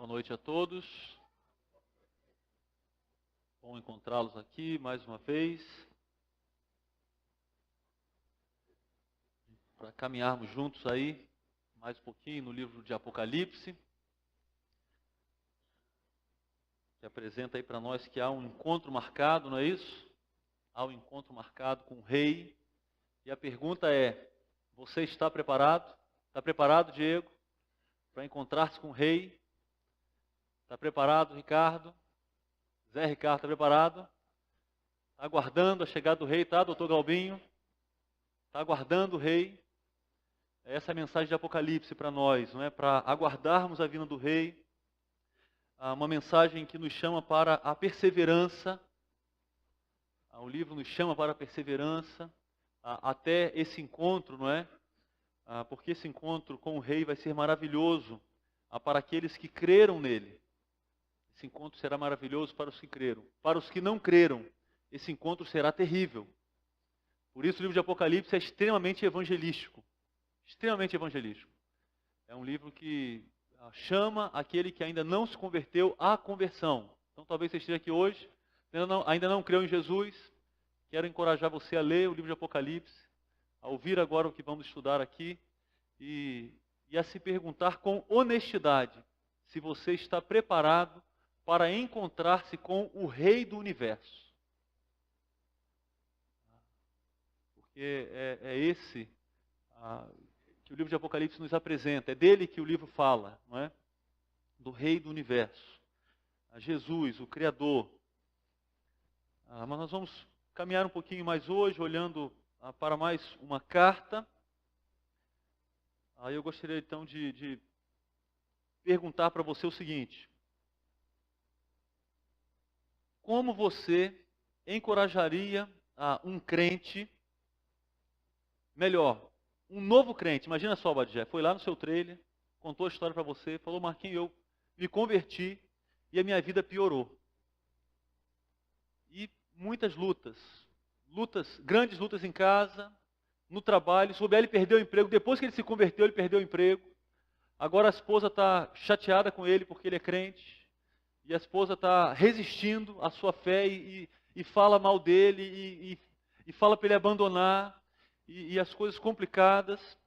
Boa noite a todos. Bom encontrá-los aqui mais uma vez. Para caminharmos juntos aí, mais um pouquinho no livro de Apocalipse. Que apresenta aí para nós que há um encontro marcado, não é isso? Há um encontro marcado com o rei. E a pergunta é, você está preparado? Está preparado, Diego, para encontrar-se com o rei? Está preparado, Ricardo? Zé Ricardo, está preparado? Está aguardando a chegada do rei, tá, doutor Galbinho? Está aguardando o rei? Essa é a mensagem de Apocalipse para nós, não é? Para aguardarmos a vinda do rei. Uma mensagem que nos chama para a perseverança. O livro nos chama para a perseverança até esse encontro, não é? Porque esse encontro com o rei vai ser maravilhoso para aqueles que creram nele. Esse encontro será maravilhoso para os que creram. Para os que não creram, esse encontro será terrível. Por isso o livro de Apocalipse é extremamente evangelístico. Extremamente evangelístico. É um livro que chama aquele que ainda não se converteu à conversão. Então talvez você esteja aqui hoje, ainda não creu em Jesus. Quero encorajar você a ler o livro de Apocalipse, a ouvir agora o que vamos estudar aqui e a se perguntar com honestidade se você está preparado para encontrar-se com o Rei do Universo. Porque é esse que o livro de Apocalipse nos apresenta, é dele que o livro fala, não é? Do Rei do Universo, Jesus, o Criador. Mas nós vamos caminhar um pouquinho mais hoje, olhando para mais uma carta. Aí eu gostaria então de perguntar para você o seguinte: como você encorajaria um crente, melhor, um novo crente? Imagina só, Badjé, foi lá no seu trailer, contou a história para você, falou: Marquinhos, eu me converti e a minha vida piorou. E muitas lutas, grandes lutas em casa, no trabalho. Sobre ele perdeu o emprego, depois que ele se converteu, ele perdeu o emprego. Agora a esposa está chateada com ele porque ele é crente. E a esposa está resistindo à sua fé e fala mal dele e fala para ele abandonar. E as coisas complicadas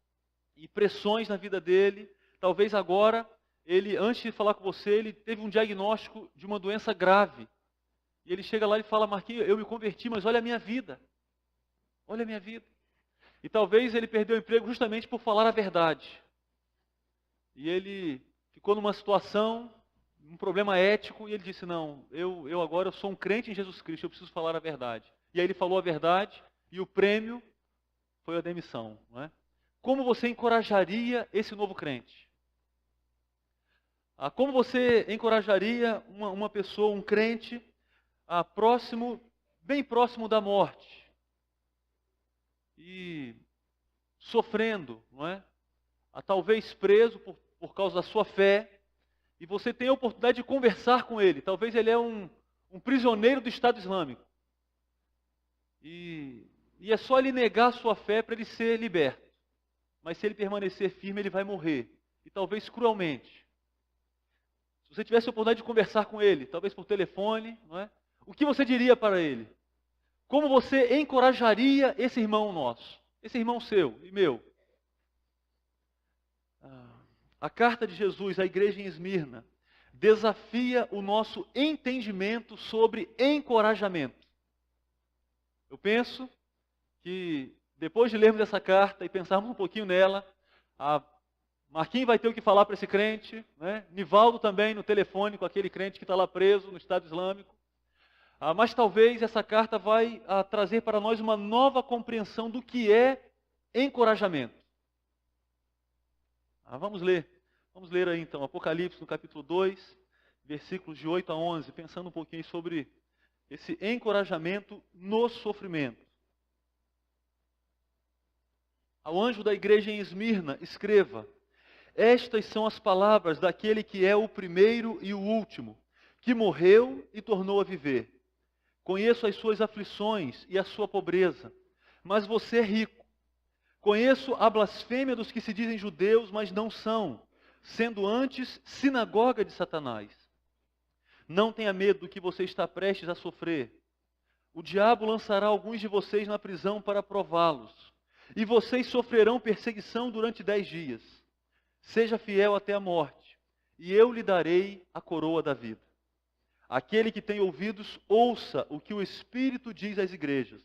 e pressões na vida dele. Talvez agora, ele, antes de falar com você, ele teve um diagnóstico de uma doença grave. E ele chega lá e fala: Marquinhos, eu me converti, mas olha a minha vida. Olha a minha vida. E talvez ele perdeu o emprego justamente por falar a verdade. E ele ficou numa situação, um problema ético, e ele disse: não, eu agora sou um crente em Jesus Cristo, eu preciso falar a verdade. E aí ele falou a verdade, e o prêmio foi a demissão, não é? Como você encorajaria esse novo crente? Como você encorajaria uma pessoa, um crente, bem próximo da morte, e sofrendo, não é? Talvez preso por causa da sua fé, e você tem a oportunidade de conversar com ele. Talvez ele é um prisioneiro do Estado Islâmico. E é só ele negar a sua fé para ele ser liberto. Mas se ele permanecer firme, ele vai morrer. E talvez cruelmente. Se você tivesse a oportunidade de conversar com ele, talvez por telefone, não é? O que você diria para ele? Como você encorajaria esse irmão nosso? Esse irmão seu e meu? A carta de Jesus à igreja em Esmirna desafia o nosso entendimento sobre encorajamento. Eu penso que depois de lermos essa carta e pensarmos um pouquinho nela, Marquinhos vai ter o que falar para esse crente, né? Nivaldo também no telefone com aquele crente que está lá preso no Estado Islâmico. Mas talvez essa carta vai trazer para nós uma nova compreensão do que é encorajamento. Vamos ler aí então Apocalipse no capítulo 2, versículos de 8 a 11, pensando um pouquinho sobre esse encorajamento no sofrimento. Ao anjo da igreja em Esmirna, escreva: estas são as palavras daquele que é o primeiro e o último, que morreu e tornou a viver. Conheço as suas aflições e a sua pobreza, mas você é rico. Conheço a blasfêmia dos que se dizem judeus, mas não são, sendo antes sinagoga de Satanás. Não tenha medo do que você está prestes a sofrer. O diabo lançará alguns de vocês na prisão para prová-los, e vocês sofrerão perseguição durante 10 dias. Seja fiel até a morte, e eu lhe darei a coroa da vida. Aquele que tem ouvidos, ouça o que o Espírito diz às igrejas.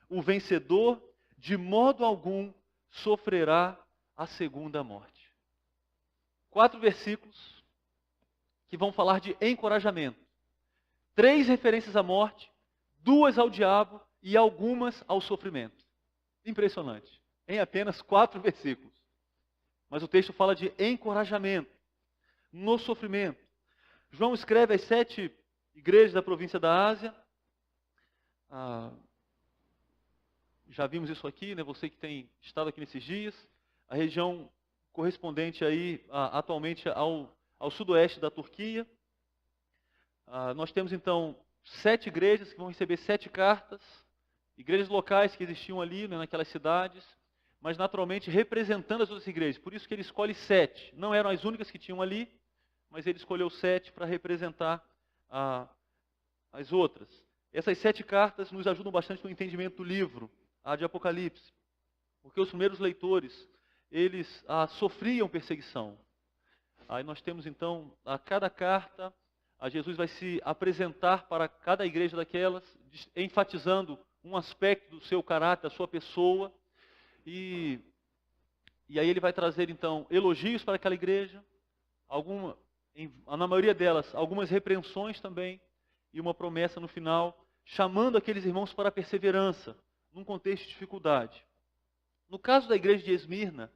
O vencedor, de modo algum, sofrerá a segunda morte. 4 versículos que vão falar de encorajamento. 3 referências à morte, 2 ao diabo e algumas ao sofrimento. Impressionante. Em apenas 4 versículos. Mas o texto fala de encorajamento no sofrimento. João escreve às 7 igrejas da província da Ásia. Já vimos isso aqui, né? Você que tem estado aqui nesses dias. A região correspondente aí atualmente ao sudoeste da Turquia. Nós temos então 7 igrejas que vão receber 7 cartas. Igrejas locais que existiam ali, né, naquelas cidades, mas naturalmente representando as outras igrejas. Por isso que ele escolhe 7. Não eram as únicas que tinham ali, mas ele escolheu 7 para representar as outras. Essas 7 cartas nos ajudam bastante no entendimento do livro de Apocalipse, porque os primeiros leitores, eles sofriam perseguição. Aí nós temos então, a cada carta, Jesus vai se apresentar para cada igreja daquelas, enfatizando um aspecto do seu caráter, da sua pessoa, e aí ele vai trazer então elogios para aquela igreja, na maioria delas, algumas repreensões também, e uma promessa no final, chamando aqueles irmãos para a perseverança, num contexto de dificuldade. No caso da igreja de Esmirna,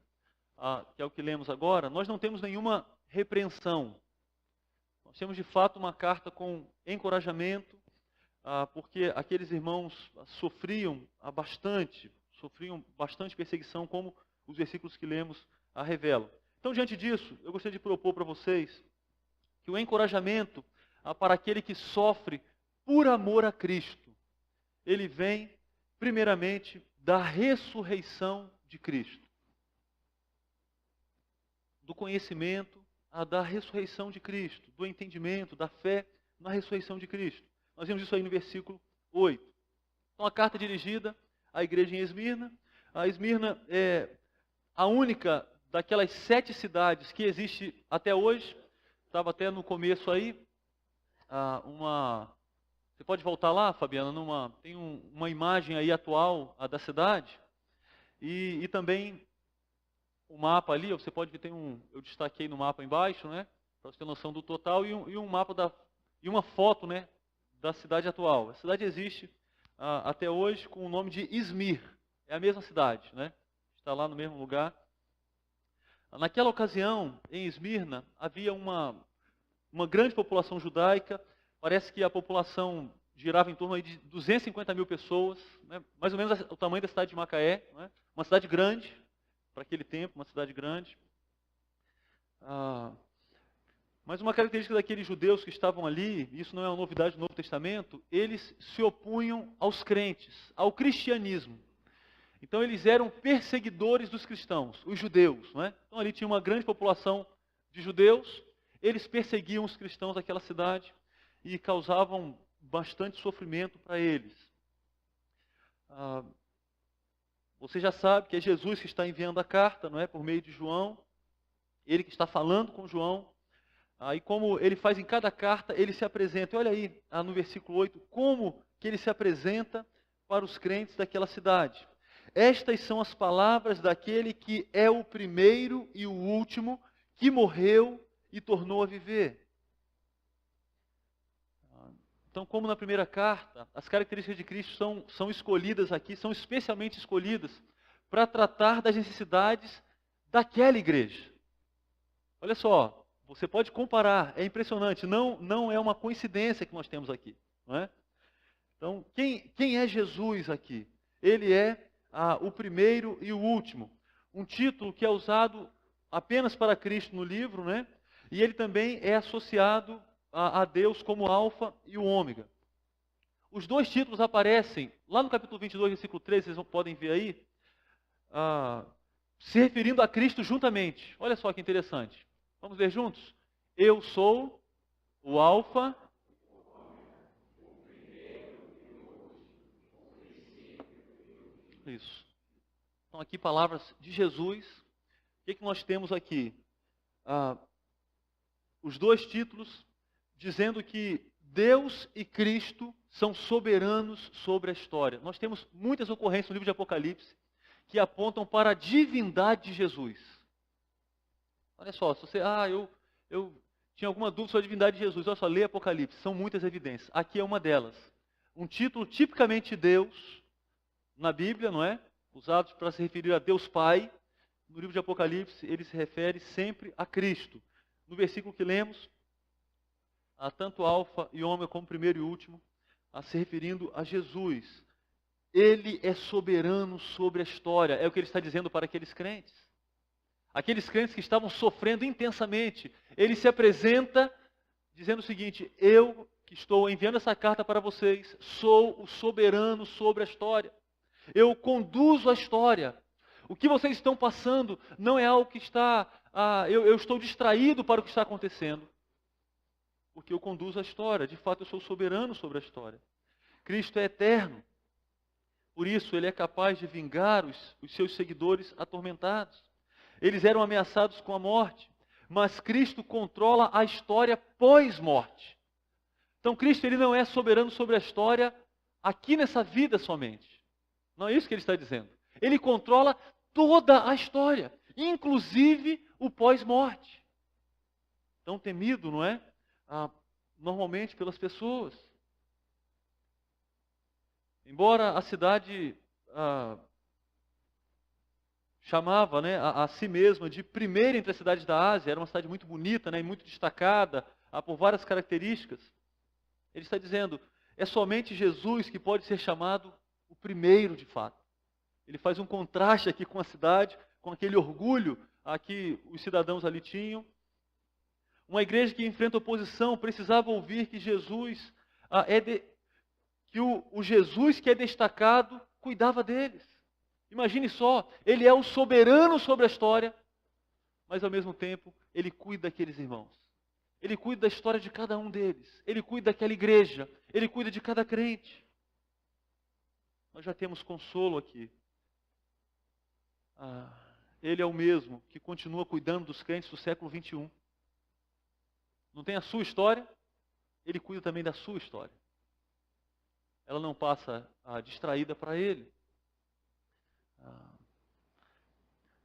que é o que lemos agora, nós não temos nenhuma repreensão. Nós temos de fato uma carta com encorajamento, porque aqueles irmãos sofriam bastante perseguição, como os versículos que lemos revelam. Então, diante disso, eu gostaria de propor para vocês que o encorajamento para aquele que sofre por amor a Cristo, ele vem, primeiramente, da ressurreição de Cristo. Do conhecimento da ressurreição de Cristo, do entendimento, da fé na ressurreição de Cristo. Nós vemos isso aí no versículo 8. Então, a carta dirigida à igreja em Esmirna. A Esmirna é a única daquelas 7 cidades que existe até hoje. Estava até no começo aí. Você pode voltar lá, Fabiana? Tem uma imagem aí atual da cidade. E também o mapa ali, você pode ver, eu destaquei no mapa embaixo, né? Para você ter noção do total, e um mapa e uma foto, né, da cidade atual. A cidade existe até hoje com o nome de Izmir. É a mesma cidade, né? Está lá no mesmo lugar. Naquela ocasião, em Esmirna, havia uma grande população judaica. Parece que a população girava em torno aí de 250 mil pessoas, né? Mais ou menos o tamanho da cidade de Macaé, né? Uma cidade grande, para aquele tempo, uma cidade grande. Mas uma característica daqueles judeus que estavam ali, isso não é uma novidade do Novo Testamento, eles se opunham aos crentes, ao cristianismo. Então eles eram perseguidores dos cristãos, os judeus, né? Então ali tinha uma grande população de judeus, eles perseguiam os cristãos daquela cidade e causavam bastante sofrimento para eles. Você já sabe que é Jesus que está enviando a carta, não é? Por meio de João, ele que está falando com João. E como ele faz em cada carta, ele se apresenta. Olha aí, no versículo 8, como que ele se apresenta para os crentes daquela cidade. Estas são as palavras daquele que é o primeiro e o último, que morreu e tornou a viver. Então, como na primeira carta, as características de Cristo são escolhidas aqui, são especialmente escolhidas para tratar das necessidades daquela igreja. Olha só, você pode comparar, é impressionante, não é uma coincidência que nós temos aqui, não é? Então, quem é Jesus aqui? Ele é o primeiro e o último. Um título que é usado apenas para Cristo no livro, né? E ele também é associado a Deus como Alfa e o Ômega. Os 2 títulos aparecem lá no capítulo 22, versículo 13, vocês podem ver aí, se referindo a Cristo juntamente. Olha só que interessante. Vamos ler juntos? Eu sou o Alfa. Isso. Então, aqui palavras de Jesus. O que nós temos aqui? Os dois títulos dizendo que Deus e Cristo são soberanos sobre a história. Nós temos muitas ocorrências no livro de Apocalipse que apontam para a divindade de Jesus. Olha só, se você, eu tinha alguma dúvida sobre a divindade de Jesus, olha só, lê Apocalipse, são muitas evidências. Aqui é uma delas. Um título tipicamente Deus, na Bíblia, não é? Usado para se referir a Deus Pai. No livro de Apocalipse, ele se refere sempre a Cristo. No versículo que lemos, tanto Alfa e Ômega como primeiro e último, se referindo a Jesus. Ele é soberano sobre a história, é o que ele está dizendo para aqueles crentes. Aqueles crentes que estavam sofrendo intensamente, ele se apresenta dizendo o seguinte: eu que estou enviando essa carta para vocês, sou o soberano sobre a história. Eu conduzo a história. O que vocês estão passando não é algo que está... eu estou distraído para o que está acontecendo. Porque eu conduzo a história. De fato, eu sou soberano sobre a história. Cristo é eterno. Por isso, ele é capaz de vingar os seus seguidores atormentados. Eles eram ameaçados com a morte. Mas Cristo controla a história pós-morte. Então, Cristo ele não é soberano sobre a história aqui nessa vida somente. Não é isso que ele está dizendo. Ele controla toda a história, inclusive o pós-morte. Tão temido, não é? Normalmente pelas pessoas. Embora a cidade chamava, né, a si mesma de primeira entre as cidades da Ásia, era uma cidade muito bonita, né, e muito destacada por várias características. Ele está dizendo, é somente Jesus que pode ser chamado o primeiro de fato. Ele faz um contraste aqui com a cidade, com aquele orgulho que os cidadãos ali tinham. Uma igreja que enfrenta oposição precisava ouvir que Jesus o Jesus que é destacado cuidava deles. Imagine só, ele é o soberano sobre a história, mas ao mesmo tempo ele cuida daqueles irmãos. Ele cuida da história de cada um deles. Ele cuida daquela igreja. Ele cuida de cada crente. Nós já temos consolo aqui. Ele é o mesmo que continua cuidando dos crentes do século 21. Não tem a sua história? Ele cuida também da sua história. Ela não passa distraída para ele.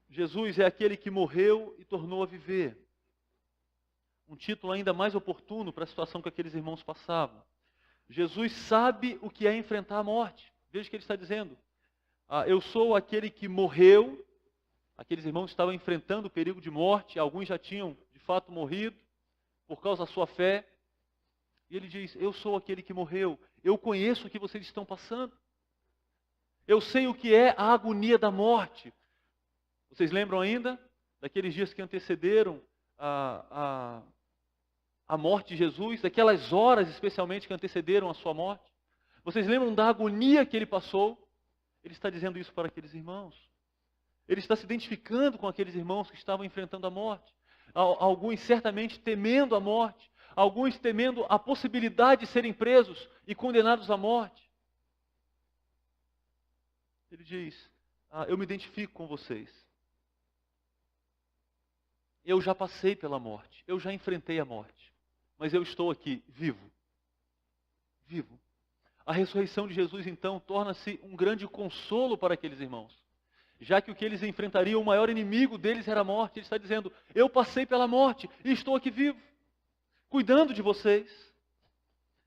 Jesus é aquele que morreu e tornou a viver. Um título ainda mais oportuno para a situação que aqueles irmãos passavam. Jesus sabe o que é enfrentar a morte. Veja o que ele está dizendo. Eu sou aquele que morreu. Aqueles irmãos estavam enfrentando o perigo de morte. Alguns já tinham, de fato, morrido por causa da sua fé. E ele diz, eu sou aquele que morreu. Eu conheço o que vocês estão passando. Eu sei o que é a agonia da morte. Vocês lembram ainda daqueles dias que antecederam a morte de Jesus? Daquelas horas especialmente que antecederam a sua morte? Vocês lembram da agonia que ele passou? Ele está dizendo isso para aqueles irmãos. Ele está se identificando com aqueles irmãos que estavam enfrentando a morte. Alguns certamente temendo a morte. Alguns temendo a possibilidade de serem presos e condenados à morte. Ele diz, eu me identifico com vocês. Eu já passei pela morte. Eu já enfrentei a morte. Mas eu estou aqui, vivo. Vivo. A ressurreição de Jesus, então, torna-se um grande consolo para aqueles irmãos. Já que o que eles enfrentariam, o maior inimigo deles era a morte. Ele está dizendo, eu passei pela morte e estou aqui vivo, cuidando de vocês.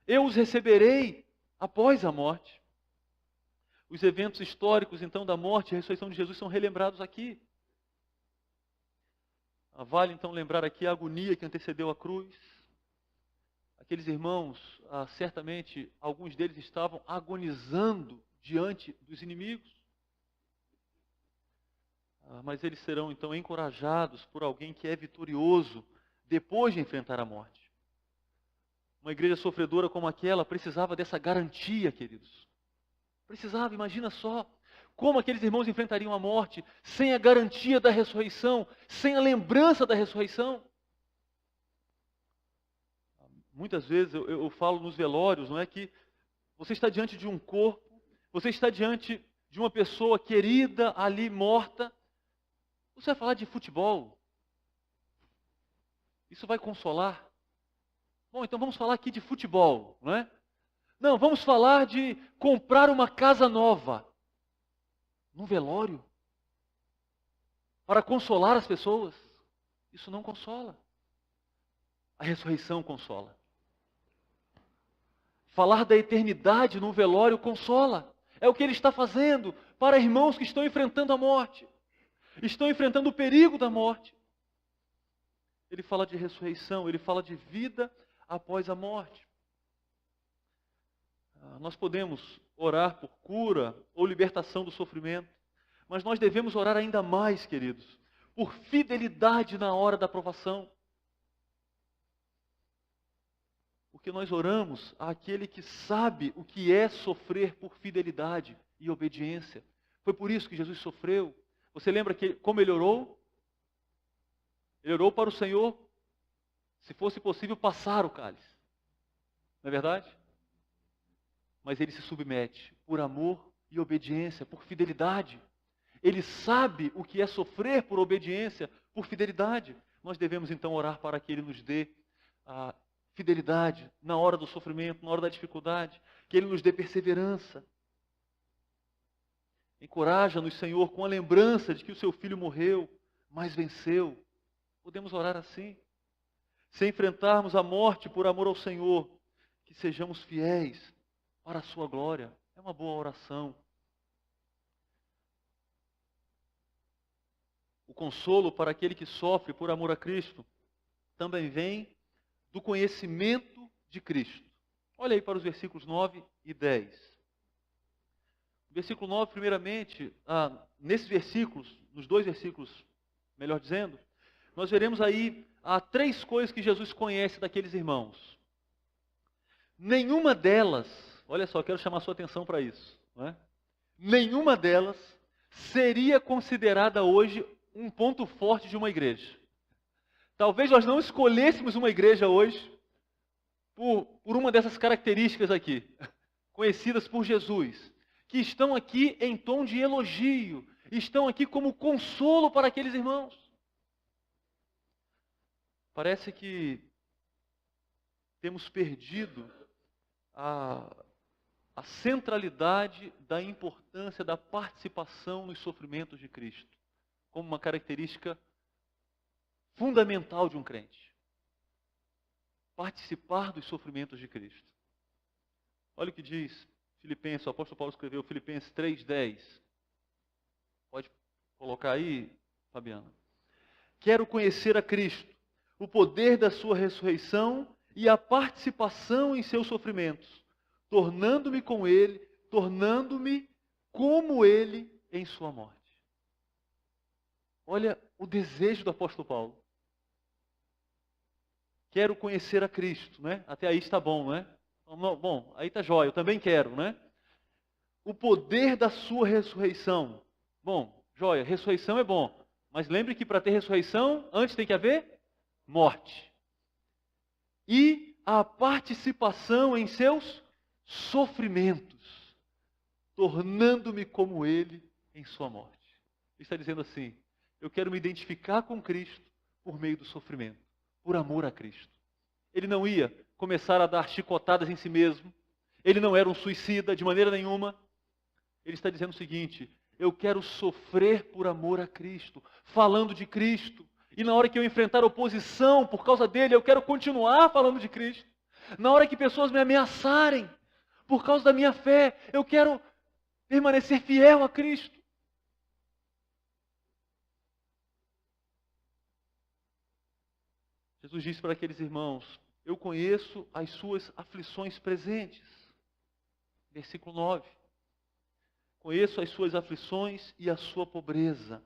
Eu os receberei após a morte. Os eventos históricos, então, da morte e a ressurreição de Jesus são relembrados aqui. Vale, então, lembrar aqui a agonia que antecedeu a cruz. Aqueles irmãos, certamente, alguns deles estavam agonizando diante dos inimigos. Mas eles serão, então, encorajados por alguém que é vitorioso depois de enfrentar a morte. Uma igreja sofredora como aquela precisava dessa garantia, queridos. Precisava, imagina só, como aqueles irmãos enfrentariam a morte sem a garantia da ressurreição, sem a lembrança da ressurreição. muitas vezes eu falo nos velórios, não é que você está diante de um corpo, você está diante de uma pessoa querida ali morta. Você vai falar de futebol? Isso vai consolar? Bom, então vamos falar aqui de futebol, não é? Não, vamos falar de comprar uma casa nova. Num velório? Para consolar as pessoas? Isso não consola. A ressurreição consola. Falar da eternidade num velório consola. É o que ele está fazendo para irmãos que estão enfrentando a morte. Estão enfrentando o perigo da morte. Ele fala de ressurreição, ele fala de vida após a morte. Nós podemos orar por cura ou libertação do sofrimento, mas nós devemos orar ainda mais, queridos, por fidelidade na hora da provação. Porque nós oramos àquele que sabe o que é sofrer por fidelidade e obediência. Foi por isso que Jesus sofreu. Você lembra como ele orou? Ele orou para o Senhor, se fosse possível, passar o cálice. Não é verdade? Mas ele se submete por amor e obediência, por fidelidade. Ele sabe o que é sofrer por obediência, por fidelidade. Nós devemos então orar para que ele nos dê a fidelidade na hora do sofrimento, na hora da dificuldade, que ele nos dê perseverança. Encoraja-nos, Senhor, com a lembrança de que o seu filho morreu, mas venceu. Podemos orar assim. Se enfrentarmos a morte por amor ao Senhor, que sejamos fiéis para a sua glória. É uma boa oração. O consolo para aquele que sofre por amor a Cristo também vem do conhecimento de Cristo. Olha aí para os versículos 9 e 10. Versículo 9, primeiramente, nesses versículos, nos dois versículos, melhor dizendo, nós veremos aí três coisas que Jesus conhece daqueles irmãos. Nenhuma delas, olha só, quero chamar a sua atenção para isso, não é? Nenhuma delas seria considerada hoje um ponto forte de uma igreja. Talvez nós não escolhêssemos uma igreja hoje por uma dessas características aqui, conhecidas por Jesus, que estão aqui em tom de elogio, estão aqui como consolo para aqueles irmãos. Parece que temos perdido a centralidade da importância da participação nos sofrimentos de Cristo, como uma característica fundamental de um crente. Participar dos sofrimentos de Cristo. Olha o que diz Filipenses, o apóstolo Paulo escreveu, Filipenses 3:10. Pode colocar aí, Fabiana. Quero conhecer a Cristo, o poder da sua ressurreição e a participação em seus sofrimentos, tornando-me com Ele, tornando-me como Ele em sua morte. Olha o desejo do apóstolo Paulo. Quero conhecer a Cristo, né? Até aí está bom, né? Bom, aí está jóia, eu também quero, né? O poder da sua ressurreição. Bom, jóia, ressurreição é bom. Mas lembre que para ter ressurreição, antes tem que haver morte. E a participação em seus sofrimentos, tornando-me como Ele em sua morte. Ele está dizendo assim, eu quero me identificar com Cristo por meio do sofrimento, por amor a Cristo. Ele não ia começar a dar chicotadas em si mesmo, ele não era um suicida de maneira nenhuma. Ele está dizendo o seguinte, eu quero sofrer por amor a Cristo, falando de Cristo. E na hora que eu enfrentar oposição por causa dele, eu quero continuar falando de Cristo. Na hora que pessoas me ameaçarem por causa da minha fé, eu quero permanecer fiel a Cristo. Jesus disse para aqueles irmãos, eu conheço as suas aflições presentes. Versículo 9. Conheço as suas aflições e a sua pobreza.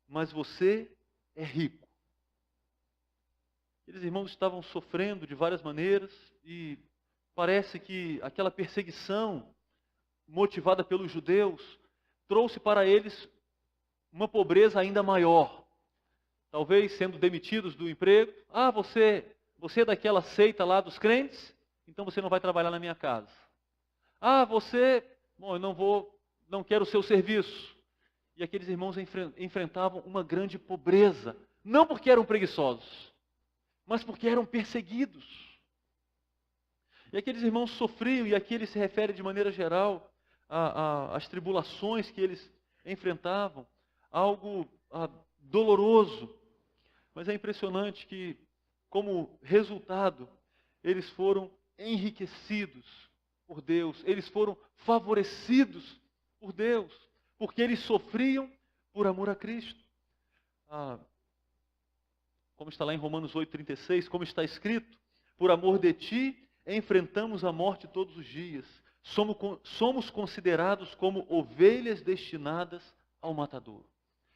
Mas você é rico. Aqueles irmãos estavam sofrendo de várias maneiras e parece que aquela perseguição motivada pelos judeus trouxe para eles uma pobreza ainda maior. Talvez sendo demitidos do emprego. Você você é daquela seita lá dos crentes, então você não vai trabalhar na minha casa. Ah, bom, eu não quero o seu serviço. E aqueles irmãos enfrentavam uma grande pobreza, não porque eram preguiçosos, mas porque eram perseguidos. E aqueles irmãos sofriam, e aqui ele se refere de maneira geral às tribulações que eles enfrentavam, algo doloroso. Mas é impressionante que, como resultado, eles foram enriquecidos por Deus, eles foram favorecidos por Deus, porque eles sofriam por amor a Cristo. Como está lá em Romanos 8,36, como está escrito, por amor de ti, enfrentamos a morte todos os dias, somos considerados como ovelhas destinadas ao matadouro.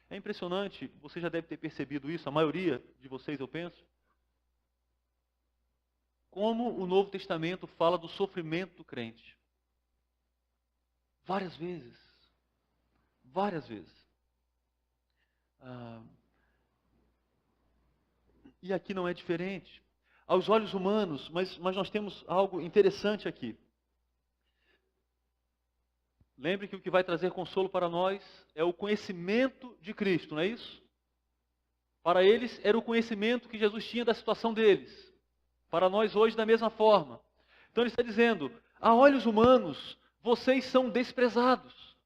É impressionante, você já deve ter percebido isso, a maioria de vocês, eu penso, como o Novo Testamento fala do sofrimento do crente. Várias vezes. Várias vezes. E aqui não é diferente. Aos olhos humanos, mas nós temos algo interessante aqui. Lembre que o que vai trazer consolo para nós é o conhecimento de Cristo, não é isso? Para eles era o conhecimento que Jesus tinha da situação deles. Para nós hoje da mesma forma. Então ele está dizendo, a olhos humanos, vocês são desprezados.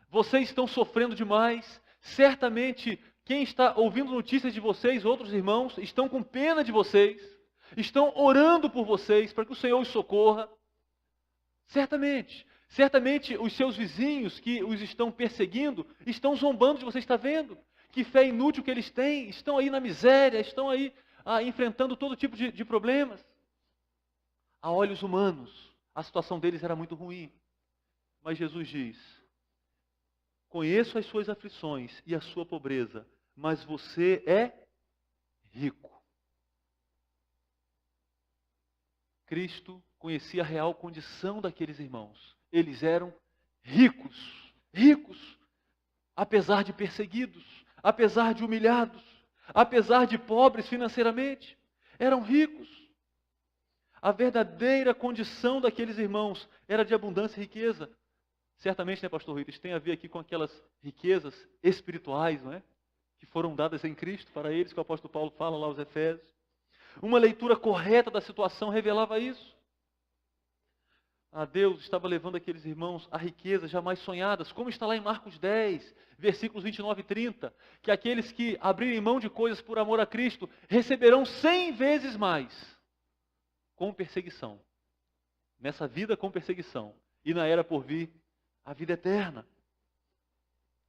Vocês estão sofrendo demais. Certamente, quem está ouvindo notícias de vocês, outros irmãos, estão com pena de vocês. Estão orando por vocês, para que o Senhor os socorra. Certamente. Certamente os seus vizinhos que os estão perseguindo, estão zombando de você, está vendo? Que fé inútil que eles têm, estão aí na miséria, estão aí enfrentando todo tipo de problemas. A olhos humanos, a situação deles era muito ruim. Mas Jesus diz, conheço as suas aflições e a sua pobreza, mas você é rico. Cristo conhecia a real condição daqueles irmãos. Eles eram ricos, apesar de perseguidos, apesar de humilhados, apesar de pobres financeiramente, eram ricos. A verdadeira condição daqueles irmãos era de abundância e riqueza. Certamente, né, pastor Rito, isso tem a ver aqui com aquelas riquezas espirituais, não é? Que foram dadas em Cristo para eles, que o apóstolo Paulo fala lá aos Efésios. Uma leitura correta da situação revelava isso. Deus estava levando aqueles irmãos a riquezas jamais sonhadas, como está lá em Marcos 10, versículos 29 e 30, que aqueles que abrirem mão de coisas por amor a Cristo receberão 100 vezes mais, com perseguição. Nessa vida com perseguição, e na era por vir, a vida eterna.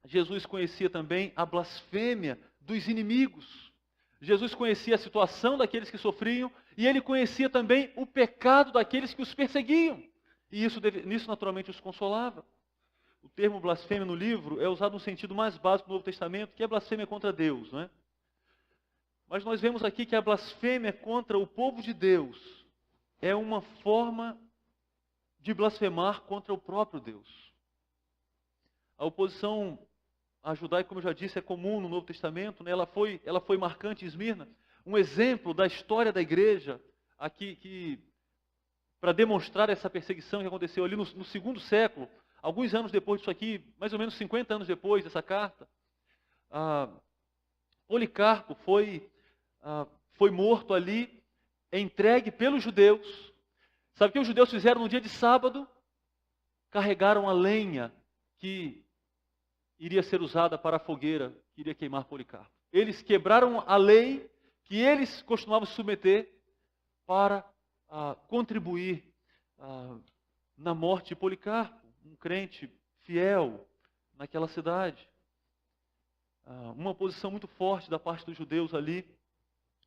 Jesus conhecia também a blasfêmia dos inimigos. Jesus conhecia a situação daqueles que sofriam, e ele conhecia também o pecado daqueles que os perseguiam. E nisso naturalmente os consolava. O termo blasfêmia no livro é usado no sentido mais básico do Novo Testamento, que é blasfêmia contra Deus, não é? Mas nós vemos aqui que a blasfêmia contra o povo de Deus é uma forma de blasfemar contra o próprio Deus. A oposição a judaica, como eu já disse, é comum no Novo Testamento, né? Ela foi marcante em Esmirna. Um exemplo da história da igreja, aqui para demonstrar essa perseguição que aconteceu ali no segundo século, alguns anos depois disso aqui, mais ou menos 50 anos depois dessa carta, Policarpo foi morto ali, entregue pelos judeus. Sabe o que os judeus fizeram no dia de sábado? Carregaram a lenha que iria ser usada para a fogueira que iria queimar Policarpo. Eles quebraram a lei que eles costumavam se submeter para contribuir na morte de Policarpo, um crente fiel naquela cidade. Uma posição muito forte da parte dos judeus ali.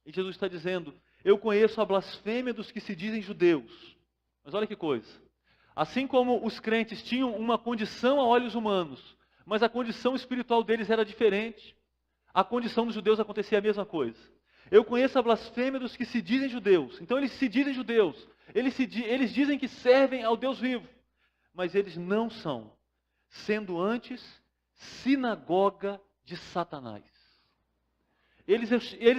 E Jesus está dizendo, eu conheço a blasfêmia dos que se dizem judeus. Mas olha que coisa. Assim como os crentes tinham uma condição a olhos humanos, mas a condição espiritual deles era diferente, a condição dos judeus acontecia a mesma coisa. Eu conheço a blasfêmia dos que se dizem judeus. Então eles se dizem judeus. Eles dizem que servem ao Deus vivo. Mas eles não são. Sendo antes sinagoga de Satanás. Eles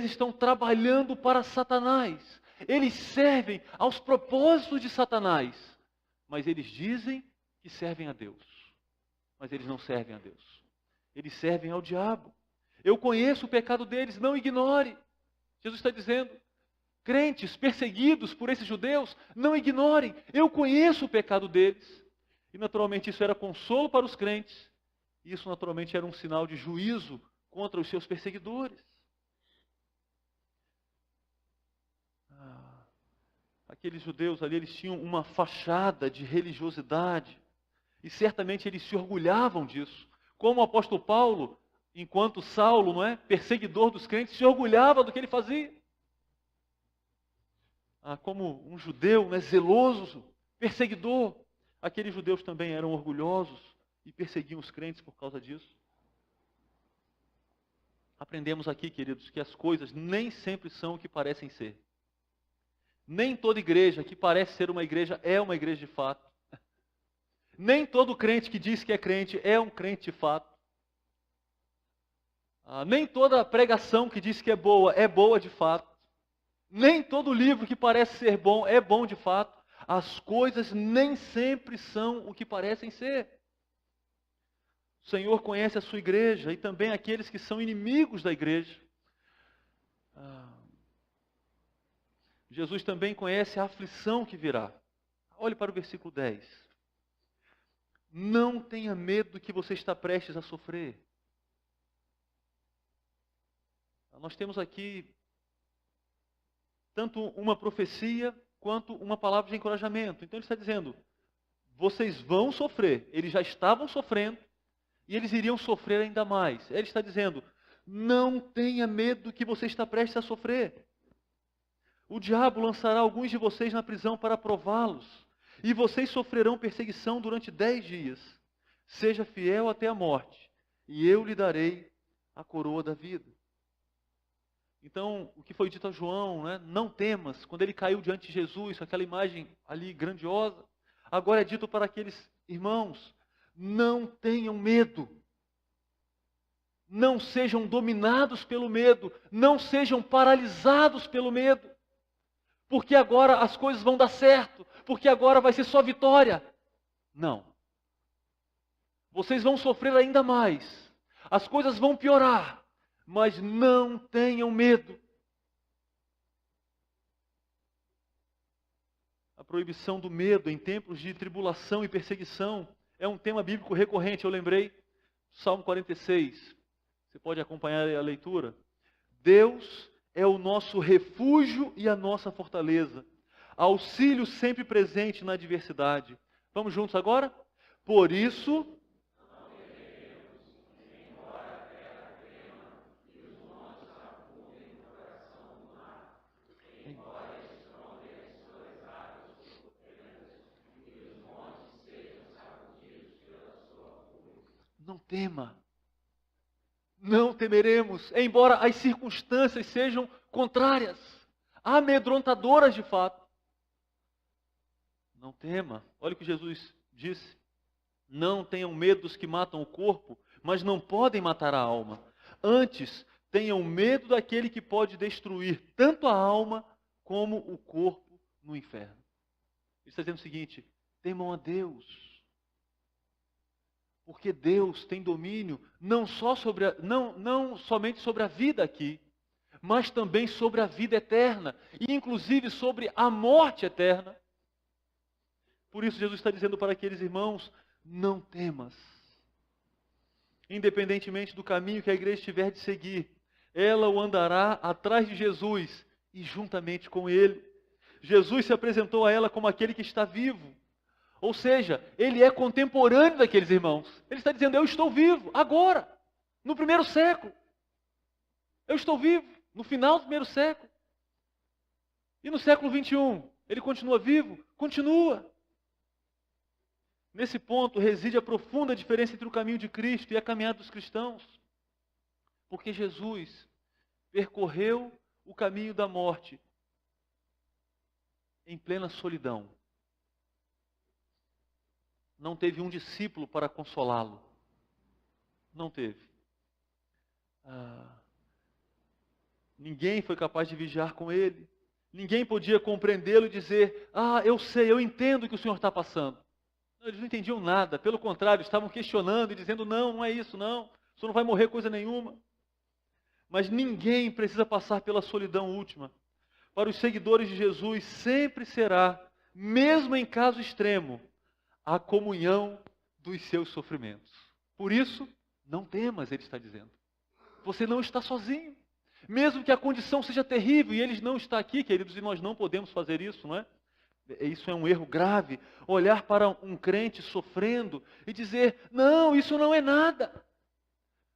estão trabalhando para Satanás. Eles servem aos propósitos de Satanás, mas eles dizem que servem a Deus. Mas eles não servem a Deus. Eles servem ao diabo. Eu conheço o pecado deles, não ignore. Jesus está dizendo, crentes perseguidos por esses judeus, não ignorem. Eu conheço o pecado deles. E naturalmente isso era consolo para os crentes. E isso naturalmente era um sinal de juízo contra os seus perseguidores. Aqueles judeus ali, eles tinham uma fachada de religiosidade. E certamente eles se orgulhavam disso. Como o apóstolo Paulo, enquanto Saulo, não é, perseguidor dos crentes, se orgulhava do que ele fazia. Como um judeu, né, zeloso, perseguidor. Aqueles judeus também eram orgulhosos e perseguiam os crentes por causa disso. Aprendemos aqui, queridos, que as coisas nem sempre são o que parecem ser. Nem toda igreja que parece ser uma igreja é uma igreja de fato. Nem todo crente que diz que é crente é um crente de fato. Nem toda pregação que diz que é boa de fato. Nem todo livro que parece ser bom é bom de fato. As coisas nem sempre são o que parecem ser. O Senhor conhece a sua igreja e também aqueles que são inimigos da igreja. Jesus também conhece a aflição que virá. Olhe para o versículo 10. Não tenha medo do que você está prestes a sofrer. Nós temos aqui tanto uma profecia quanto uma palavra de encorajamento. Então ele está dizendo, vocês vão sofrer. Eles já estavam sofrendo e eles iriam sofrer ainda mais. Ele está dizendo, não tenha medo do que você está prestes a sofrer. O diabo lançará alguns de vocês na prisão para prová-los, e vocês sofrerão perseguição durante 10 dias. Seja fiel até a morte, e eu lhe darei a coroa da vida. Então, o que foi dito a João, né? Não temas, quando ele caiu diante de Jesus, aquela imagem ali grandiosa, agora é dito para aqueles irmãos, não tenham medo. Não sejam dominados pelo medo, não sejam paralisados pelo medo. Porque agora as coisas vão dar certo, porque agora vai ser só vitória. Não. Vocês vão sofrer ainda mais, as coisas vão piorar, mas não tenham medo. A proibição do medo em tempos de tribulação e perseguição é um tema bíblico recorrente, eu lembrei, Salmo 46. Você pode acompanhar a leitura. Deus é o nosso refúgio e a nossa fortaleza, auxílio sempre presente na adversidade. Vamos juntos agora? Por isso, não tema. Não temeremos, embora as circunstâncias sejam contrárias, amedrontadoras de fato. Não tema. Olha o que Jesus disse. Não tenham medo dos que matam o corpo, mas não podem matar a alma. Antes, tenham medo daquele que pode destruir tanto a alma como o corpo no inferno. Ele está dizendo o seguinte, temam a Deus. Porque Deus tem domínio não somente sobre a vida aqui, mas também sobre a vida eterna, e inclusive sobre a morte eterna. Por isso Jesus está dizendo para aqueles irmãos, não temas. Independentemente do caminho que a igreja tiver de seguir, ela o andará atrás de Jesus e juntamente com ele. Jesus se apresentou a ela como aquele que está vivo. Ou seja, ele é contemporâneo daqueles irmãos. Ele está dizendo, eu estou vivo, agora, no primeiro século. Eu estou vivo, no final do primeiro século. E no século 21, ele continua vivo? Continua. Nesse ponto reside a profunda diferença entre o caminho de Cristo e a caminhada dos cristãos. Porque Jesus percorreu o caminho da morte em plena solidão. Não teve um discípulo para consolá-lo. Não teve. Ninguém foi capaz de vigiar com ele. Ninguém podia compreendê-lo e dizer, eu sei, eu entendo o que o Senhor está passando. Não, eles não entendiam nada, pelo contrário, estavam questionando e dizendo, não, não é isso, não. O Senhor não vai morrer coisa nenhuma. Mas ninguém precisa passar pela solidão última. Para os seguidores de Jesus, sempre será, mesmo em caso extremo, a comunhão dos seus sofrimentos. Por isso, não temas, ele está dizendo. Você não está sozinho. Mesmo que a condição seja terrível, e ele não está aqui, queridos, e nós não podemos fazer isso, não é? Isso é um erro grave, olhar para um crente sofrendo e dizer, não, isso não é nada.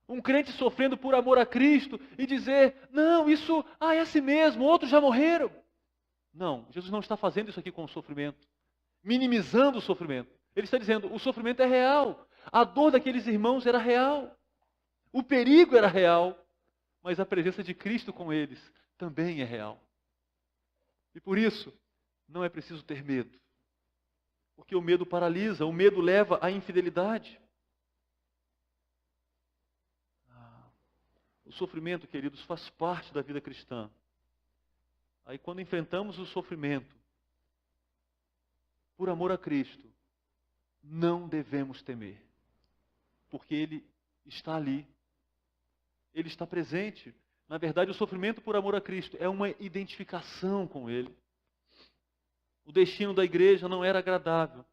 Um crente sofrendo por amor a Cristo e dizer, não, isso, é assim mesmo, outros já morreram. Não, Jesus não está fazendo isso aqui com o sofrimento, minimizando o sofrimento. Ele está dizendo, o sofrimento é real, a dor daqueles irmãos era real, o perigo era real, mas a presença de Cristo com eles também é real. E por isso, não é preciso ter medo, porque o medo paralisa, o medo leva à infidelidade. O sofrimento, queridos, faz parte da vida cristã. Aí quando enfrentamos o sofrimento, por amor a Cristo, não devemos temer, porque Ele está ali, Ele está presente. Na verdade, o sofrimento por amor a Cristo é uma identificação com Ele. O destino da igreja não era agradável,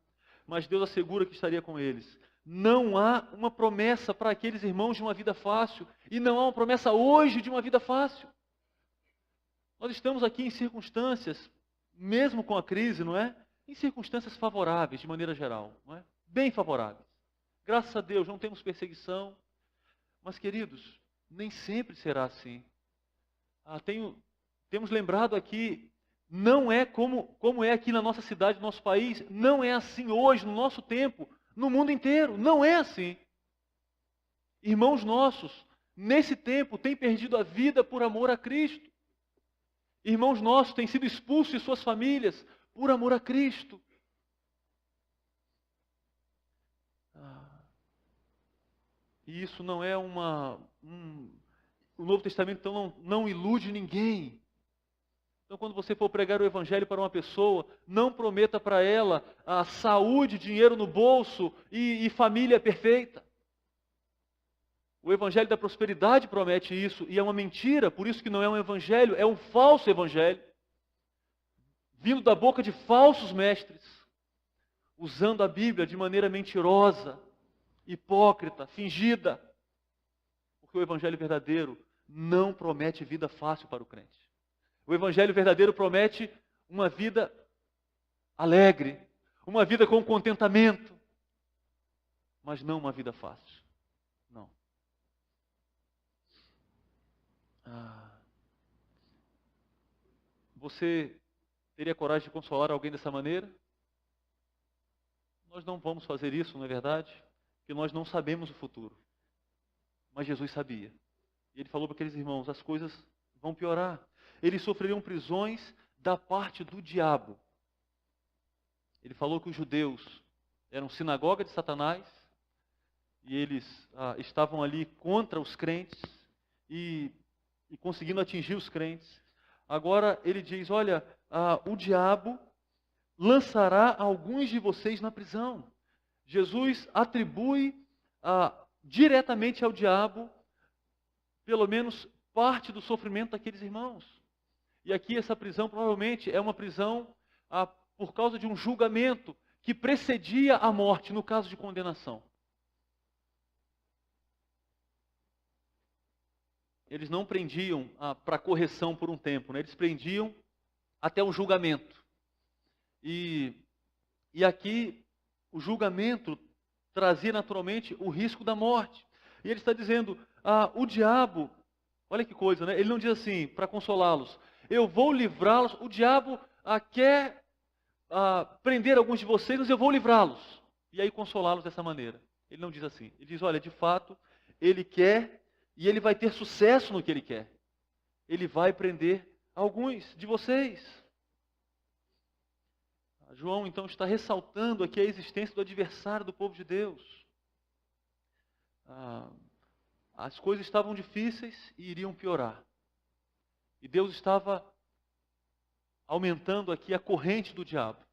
mas Deus assegura que estaria com eles. Não há uma promessa para aqueles irmãos de uma vida fácil, e não há uma promessa hoje de uma vida fácil. Nós estamos aqui em circunstâncias, mesmo com a crise, não é? Em circunstâncias favoráveis, de maneira geral, não é? Bem favoráveis. Graças a Deus, não temos perseguição. Mas, queridos, nem sempre será assim. Temos lembrado aqui, não é como é aqui na nossa cidade, no nosso país, não é assim hoje, no nosso tempo, no mundo inteiro, não é assim. Irmãos nossos, nesse tempo, têm perdido a vida por amor a Cristo. Irmãos nossos têm sido expulsos de suas famílias por amor a Cristo. E isso não é o Novo Testamento então não ilude ninguém. Então, quando você for pregar o Evangelho para uma pessoa, não prometa para ela a saúde, dinheiro no bolso e família perfeita. O Evangelho da prosperidade promete isso, e é uma mentira, por isso que não é um Evangelho, é um falso Evangelho, vindo da boca de falsos mestres, usando a Bíblia de maneira mentirosa, hipócrita, fingida. Porque o Evangelho verdadeiro não promete vida fácil para o crente. O Evangelho verdadeiro promete uma vida alegre, uma vida com contentamento, mas não uma vida fácil. Não. Você teria coragem de consolar alguém dessa maneira? Nós não vamos fazer isso, não é verdade? Porque nós não sabemos o futuro. Mas Jesus sabia. E Ele falou para aqueles irmãos, as coisas vão piorar. Eles sofreriam prisões da parte do diabo. Ele falou que os judeus eram sinagoga de Satanás, e eles estavam ali contra os crentes, e conseguindo atingir os crentes. Agora ele diz, olha, o diabo lançará alguns de vocês na prisão. Jesus atribui diretamente ao diabo, pelo menos parte do sofrimento daqueles irmãos. E aqui essa prisão provavelmente é uma prisão por causa de um julgamento que precedia a morte, no caso de condenação. Eles não prendiam para correção por um tempo, né? Eles prendiam até o julgamento. E aqui o julgamento trazia naturalmente o risco da morte. E ele está dizendo, o diabo, olha que coisa, né? Ele não diz assim, para consolá-los, eu vou livrá-los, o diabo quer prender alguns de vocês, mas eu vou livrá-los. E aí consolá-los dessa maneira. Ele não diz assim, ele diz, olha, de fato, ele quer e ele vai ter sucesso no que ele quer. Ele vai prender alguns de vocês. João, então, está ressaltando aqui a existência do adversário do povo de Deus. As coisas estavam difíceis e iriam piorar. E Deus estava aumentando aqui a corrente do diabo,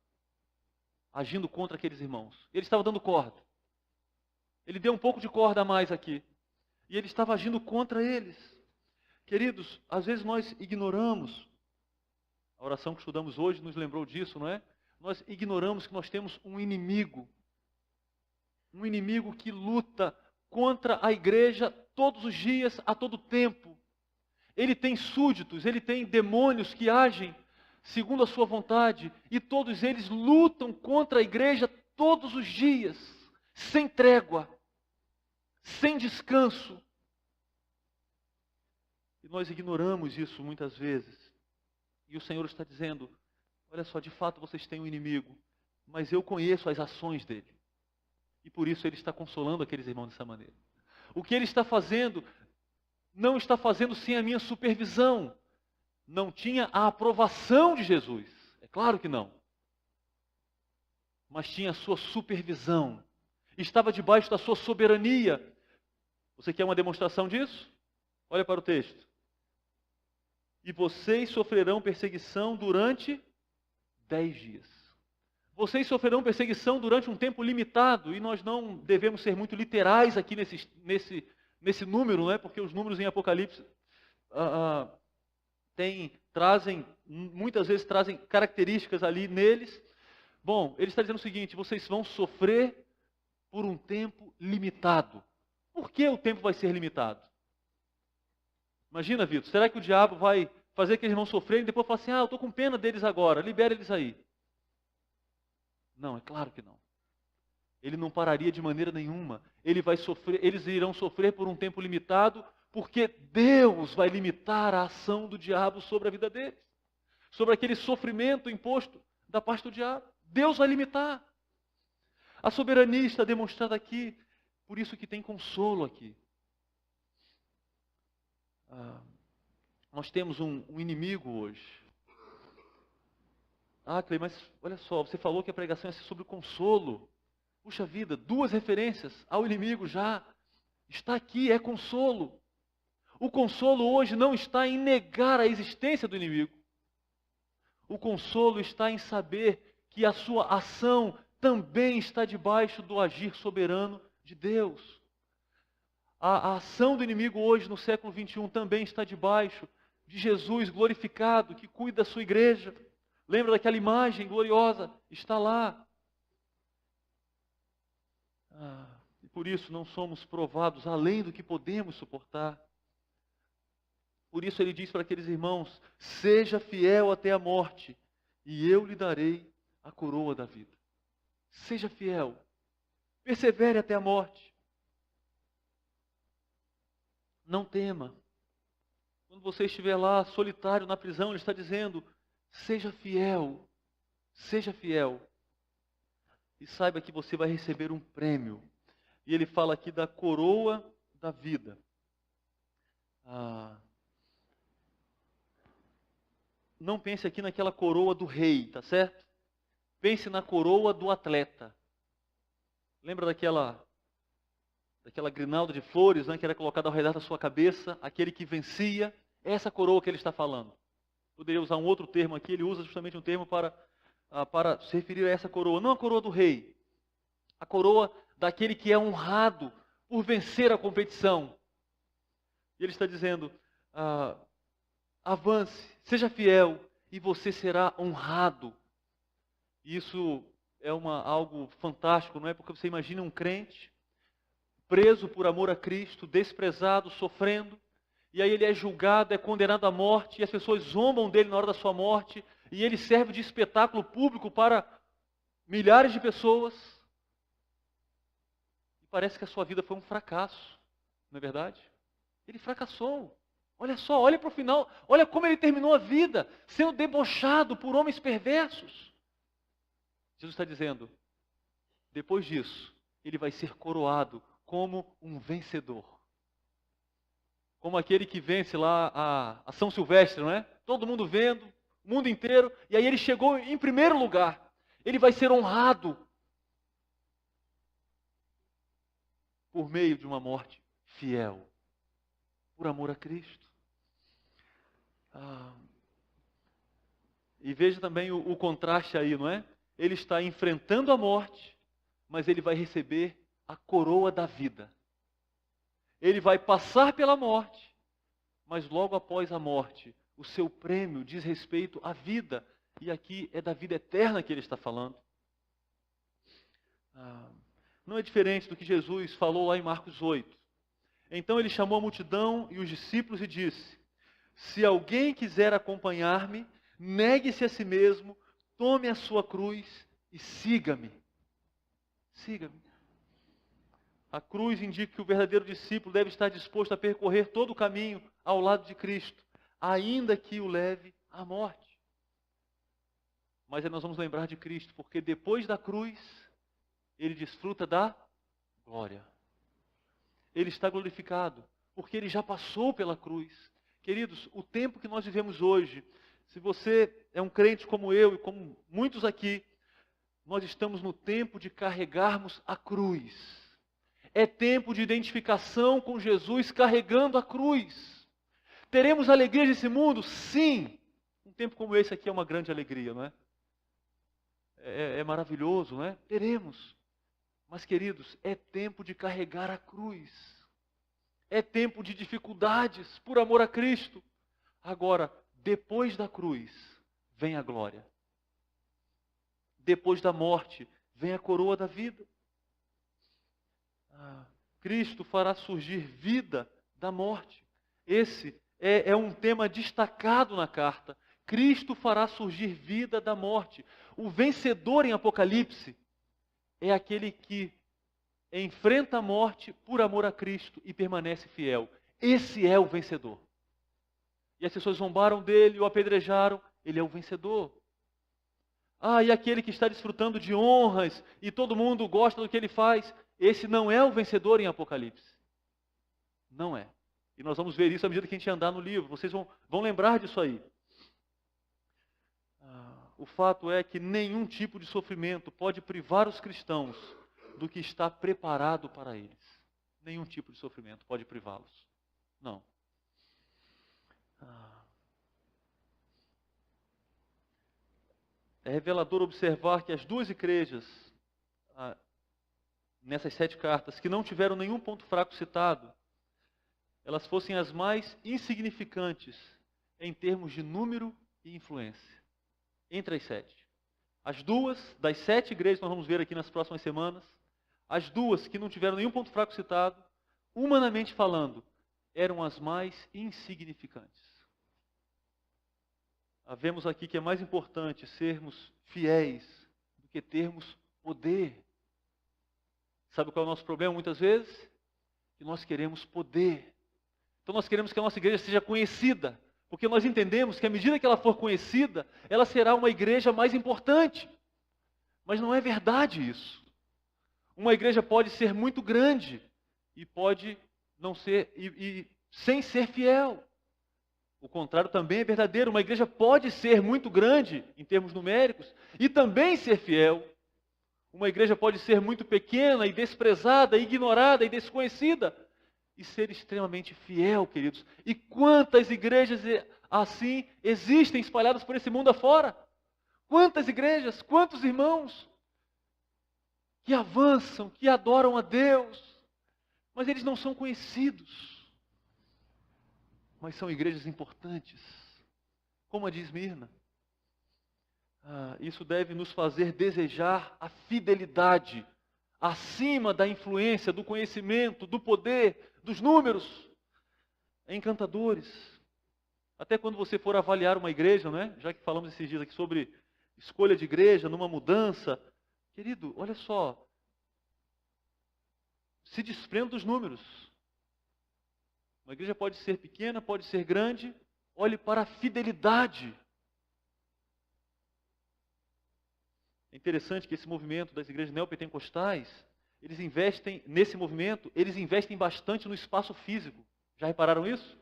agindo contra aqueles irmãos. Ele estava dando corda. Ele deu um pouco de corda a mais aqui. E ele estava agindo contra eles. Queridos, às vezes nós ignoramos. A oração que estudamos hoje nos lembrou disso, não é? Nós ignoramos que nós temos um inimigo. Um inimigo que luta contra a igreja todos os dias, a todo tempo. Ele tem súditos, ele tem demônios que agem segundo a sua vontade. E todos eles lutam contra a igreja todos os dias, sem trégua, sem descanso. E nós ignoramos isso muitas vezes. E o Senhor está dizendo, olha só, de fato vocês têm um inimigo, mas eu conheço as ações dele. E por isso ele está consolando aqueles irmãos dessa maneira. O que ele está fazendo, não está fazendo sem a minha supervisão. Não tinha a aprovação de Jesus. É claro que não. Mas tinha a sua supervisão. Estava debaixo da sua soberania. Você quer uma demonstração disso? Olha para o texto. E vocês sofrerão perseguição durante 10 dias. Vocês sofrerão perseguição durante um tempo limitado, e nós não devemos ser muito literais aqui nesse número, não é? Porque os números em Apocalipse muitas vezes trazem características ali neles. Bom, ele está dizendo o seguinte, vocês vão sofrer por um tempo limitado. Por que o tempo vai ser limitado? Imagina, Vitor, será que o diabo vai fazer aqueles irmãos sofrerem e depois falar assim, eu estou com pena deles agora, libera eles aí. Não, é claro que não. Ele não pararia de maneira nenhuma. Eles irão sofrer por um tempo limitado, porque Deus vai limitar a ação do diabo sobre a vida deles. Sobre aquele sofrimento imposto da parte do diabo. Deus vai limitar. A soberania está demonstrada aqui, por isso que tem consolo aqui. Nós temos um inimigo hoje. Clay, mas olha só, você falou que a pregação ia ser sobre o consolo. Puxa vida, 2 referências ao inimigo já. Está aqui, é consolo. O consolo hoje não está em negar a existência do inimigo. O consolo está em saber que a sua ação também está debaixo do agir soberano de Deus. A ação do inimigo hoje, no século 21, também está debaixo de Jesus glorificado, que cuida da sua igreja. Lembra daquela imagem gloriosa? Está lá. E por isso não somos provados além do que podemos suportar. Por isso ele diz para aqueles irmãos, seja fiel até a morte, e eu lhe darei a coroa da vida. Seja fiel. Persevere até a morte. Não tema. Quando você estiver lá solitário na prisão, ele está dizendo, seja fiel. Seja fiel. E saiba que você vai receber um prêmio. E ele fala aqui da coroa da vida. Não pense aqui naquela coroa do rei, tá certo? Pense na coroa do atleta. Lembra daquela grinalda de flores, né, que era colocada ao redor da sua cabeça? Aquele que vencia, essa coroa que ele está falando. Poderia usar um outro termo aqui, ele usa justamente um termo para se referir a essa coroa. Não a coroa do rei, a coroa daquele que é honrado por vencer a competição. E ele está dizendo, avance, seja fiel e você será honrado. Isso é algo fantástico, não é? Porque você imagina um crente preso por amor a Cristo, desprezado, sofrendo, e aí ele é julgado, é condenado à morte, e as pessoas zombam dele na hora da sua morte, e ele serve de espetáculo público para milhares de pessoas. E parece que a sua vida foi um fracasso, não é verdade? Ele fracassou. Olha só, olha para o final, olha como ele terminou a vida, sendo debochado por homens perversos. Jesus está dizendo, depois disso, ele vai ser coroado como um vencedor. Como aquele que vence lá a São Silvestre, não é? Todo mundo vendo, o mundo inteiro, e aí ele chegou em primeiro lugar. Ele vai ser honrado por meio de uma morte fiel, por amor a Cristo. E veja também o contraste aí, não é? Ele está enfrentando a morte, mas ele vai receber a coroa da vida. Ele vai passar pela morte, mas logo após a morte, o seu prêmio diz respeito à vida. E aqui é da vida eterna que ele está falando. Não é diferente do que Jesus falou lá em Marcos 8. Então ele chamou a multidão e os discípulos e disse: se alguém quiser acompanhar-me, negue-se a si mesmo, tome a sua cruz e siga-me. Siga-me. A cruz indica que o verdadeiro discípulo deve estar disposto a percorrer todo o caminho ao lado de Cristo, ainda que o leve à morte. Mas aí nós vamos lembrar de Cristo, porque depois da cruz, ele desfruta da glória. Ele está glorificado, porque ele já passou pela cruz. Queridos, o tempo que nós vivemos hoje, se você é um crente como eu e como muitos aqui, nós estamos no tempo de carregarmos a cruz. É tempo de identificação com Jesus carregando a cruz. Teremos alegria nesse mundo? Sim. Um tempo como esse aqui é uma grande alegria, não é? É maravilhoso, não é? Teremos. Mas, queridos, é tempo de carregar a cruz. É tempo de dificuldades por amor a Cristo. Agora, depois da cruz, vem a glória. Depois da morte, vem a coroa da vida. Cristo fará surgir vida da morte. Esse é um tema destacado na carta. Cristo fará surgir vida da morte. O vencedor em Apocalipse é aquele que enfrenta a morte por amor a Cristo e permanece fiel. Esse é o vencedor. E as pessoas zombaram dele, o apedrejaram. Ele é o vencedor. E aquele que está desfrutando de honras e todo mundo gosta do que ele faz. Esse não é o vencedor em Apocalipse. Não é. E nós vamos ver isso à medida que a gente andar no livro. Vocês vão lembrar disso aí. O fato é que nenhum tipo de sofrimento pode privar os cristãos do que está preparado para eles. Nenhum tipo de sofrimento pode privá-los. Não. É revelador observar que as duas igrejas, nessas 7 cartas, que não tiveram nenhum ponto fraco citado, elas fossem as mais insignificantes em termos de número e influência. Entre as 7. As duas, das 7 igrejas que nós vamos ver aqui nas próximas semanas, as duas que não tiveram nenhum ponto fraco citado, humanamente falando, eram as mais insignificantes. Vemos aqui que é mais importante sermos fiéis do que termos poder. Sabe qual é o nosso problema muitas vezes? Que nós queremos poder. Então nós queremos que a nossa igreja seja conhecida, porque nós entendemos que à medida que ela for conhecida, ela será uma igreja mais importante. Mas não é verdade isso. Uma igreja pode ser muito grande e pode não ser sem ser fiel. O contrário também é verdadeiro. Uma igreja pode ser muito grande em termos numéricos e também ser fiel. Uma igreja pode ser muito pequena e desprezada, ignorada e desconhecida e ser extremamente fiel, queridos. E quantas igrejas assim existem espalhadas por esse mundo afora? Quantas igrejas, quantos irmãos que avançam, que adoram a Deus, mas eles não são conhecidos. Mas são igrejas importantes, como a de Esmirna. Isso deve nos fazer desejar a fidelidade acima da influência, do conhecimento, do poder, dos números. É encantadores. Até quando você for avaliar uma igreja, não é? Já que falamos esses dias aqui sobre escolha de igreja, numa mudança. Querido, olha só. Se desprenda dos números. Uma igreja pode ser pequena, pode ser grande. Olhe para a fidelidade. É interessante que esse movimento das igrejas neopentecostais, eles investem nesse movimento, eles investem bastante no espaço físico. Já repararam isso?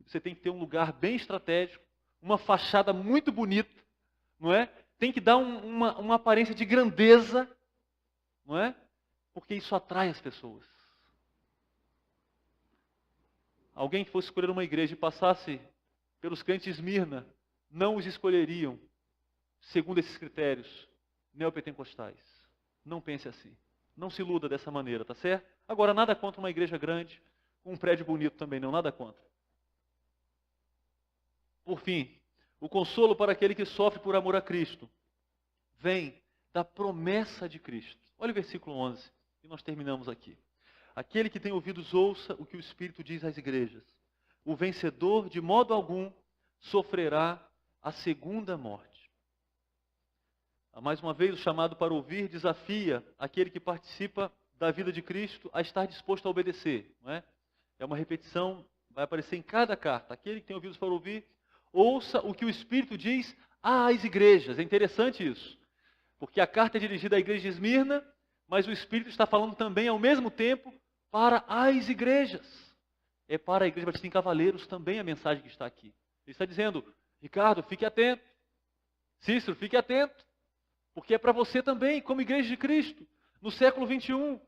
Você tem que ter um lugar bem estratégico, uma fachada muito bonita, não é? Tem que dar uma aparência de grandeza, não é? Porque isso atrai as pessoas. Alguém que fosse escolher uma igreja e passasse pelos crentes de Esmirna, não os escolheriam segundo esses critérios neopentecostais. Não pense assim. Não se iluda dessa maneira, tá certo? Agora, nada contra uma igreja grande, com um prédio bonito também não, nada contra. Por fim, o consolo para aquele que sofre por amor a Cristo vem da promessa de Cristo. Olha o versículo 11, e nós terminamos aqui. Aquele que tem ouvidos ouça o que o Espírito diz às igrejas. O vencedor, de modo algum, sofrerá a segunda morte. Mais uma vez, o chamado para ouvir desafia aquele que participa da vida de Cristo a estar disposto a obedecer. Não é? É uma repetição, vai aparecer em cada carta. Aquele que tem ouvidos para ouvir, ouça o que o Espírito diz às igrejas. É interessante isso, porque a carta é dirigida à igreja de Esmirna, mas o Espírito está falando também ao mesmo tempo para as igrejas. É para a igreja batista em Cavaleiros também a mensagem que está aqui. Ele está dizendo, Ricardo, fique atento. Cícero, fique atento. Porque é para você também, como igreja de Cristo, no século 21.